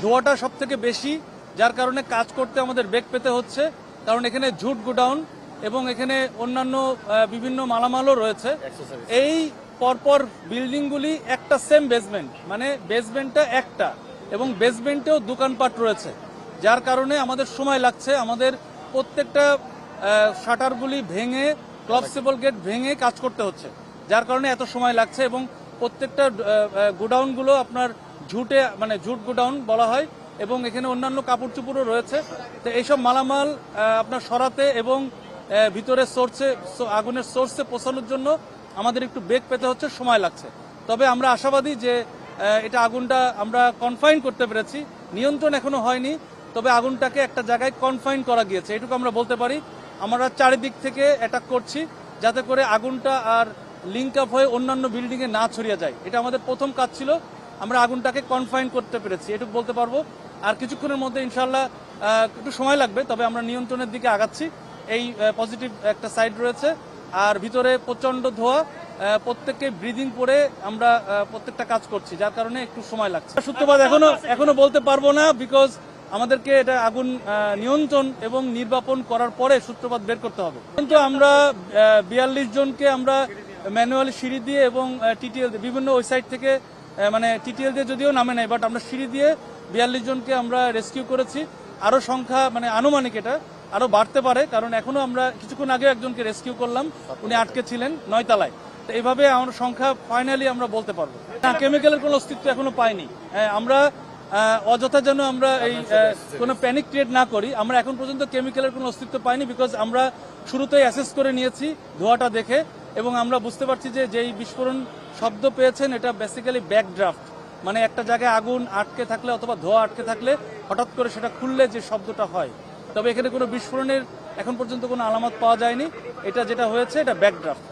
ধোঁয়াটা সব থেকে বেশি, যার কারণে কাজ করতে আমাদের বেগ পেতে হচ্ছে। কারণ এখানে ঝুট গোডাউন এবং এখানে অন্যান্য বিভিন্ন মালামালও রয়েছে। এই পরপর বিল্ডিংগুলি একটা সেম বেসমেন্ট, মানে বেসমেন্টটা একটা এবং বেসমেন্টেও দোকানপাট রয়েছে, যার কারণে আমাদের সময় লাগছে। আমাদের প্রত্যেকটা শাটারগুলি ভেঙে, ক্লপসেবল গেট ভেঙে কাজ করতে হচ্ছে, যার কারণে এত সময় লাগছে। এবং প্রত্যেকটা গোডাউনগুলো আপনার ঝুটে, মানে ঝুট গোডাউন বলা হয়, এবং এখানে অন্যান্য কাপড় চুপড়ও রয়েছে। তো এইসব মালামাল আপনার সরাতে এবং ভিতরে সোর্সে, আগুনের সোর্সে পৌঁছানোর জন্য আমাদের একটু বেগ পেতে হচ্ছে, সময় লাগছে। তবে আমরা আশাবাদী যে এটা আগুনটা আমরা কনফাইন করতে পেরেছি। নিয়ন্ত্রণ এখনো হয়নি, তবে আগুনটাকে একটা জায়গায় কনফাইন করা গিয়েছে, এটুকু আমরা বলতে পারি। আমরা চারিদিক থেকে অ্যাটাক করছি যাতে করে আগুনটা আর লিঙ্ক আপ হয়ে অন্যান্য বিল্ডিংয়ে না ছড়িয়ে যায়। এটা আমাদের প্রথম কাজ ছিল, আমরা আগুনটাকে কনফাইন করতে পেরেছি, এটুকু বলতে পারবো। আর কিছুক্ষণের মধ্যে ইনশাল্লাহ একটু সময় লাগবে, তবে আমরা নিয়ন্ত্রণের দিকে আগাচ্ছি। এই পজিটিভ একটা সাইড রয়েছে। আর ভিতরে প্রচন্ড ধোঁয়া, প্রত্যেককে ব্রিদিং করে আমরা প্রত্যেকটা কাজ করছি, যার কারণে একটু সময় লাগছে। সূত্রপাত এখনো বলতে পারবো না, বিকজ আমাদেরকে এটা আগুন নিয়ন্ত্রণ এবং নির্বাপন করার পরে সূত্রপাত বের করতে হবে। কিন্তু আমরা 42 জনকে আমরা ম্যানুয়ালি সিঁড়ি দিয়ে এবং টিটিএল বিভিন্ন ওই সাইড থেকে, মানে টিটিএল দিয়ে যদিও নামে নাই, বাট আমরা সিঁড়ি দিয়ে 42 জনকে আমরা রেস্কিউ করেছি। আরো সংখ্যা, মানে আনুমানিক এটা আরো বাড়তে পারে, কারণ এখনো আমরা কিছুক্ষণ আগে একজনকে রেস্কিউ করলাম, উনি আটকে ছিলেন 9 তলায়। তো এইভাবে আমার সংখ্যা ফাইনালি আমরা বলতে পারবো না। কেমিক্যালের কোনো অস্তিত্ব এখনো পাইনি। আমরা অযথা যেন আমরা এই কোনো প্যানিক ক্রিয়েট না করি, আমরা এখন পর্যন্ত কেমিক্যালের কোনো অস্তিত্ব পাইনি, বিকজ আমরা শুরুতেই অ্যাসেস করে নিয়েছি ধোঁয়াটা দেখে, এবং আমরা বুঝতে পারছি যে যেই বিস্ফোরণ শব্দ পেয়েছেন এটা বেসিক্যালি ব্যাক ড্রাফট, মানে একটা জায়গায় আগুন আটকে থাকলে অথবা ধোঁয়া আটকে থাকলে হঠাৎ করে সেটা খুললে যে শব্দটা হয়। তবে এখানে কোনো বিস্ফোরণের এখন পর্যন্ত কোনো আলামত পাওয়া যায়নি। এটা যেটা হয়েছে এটা ব্যাক ড্রাফট।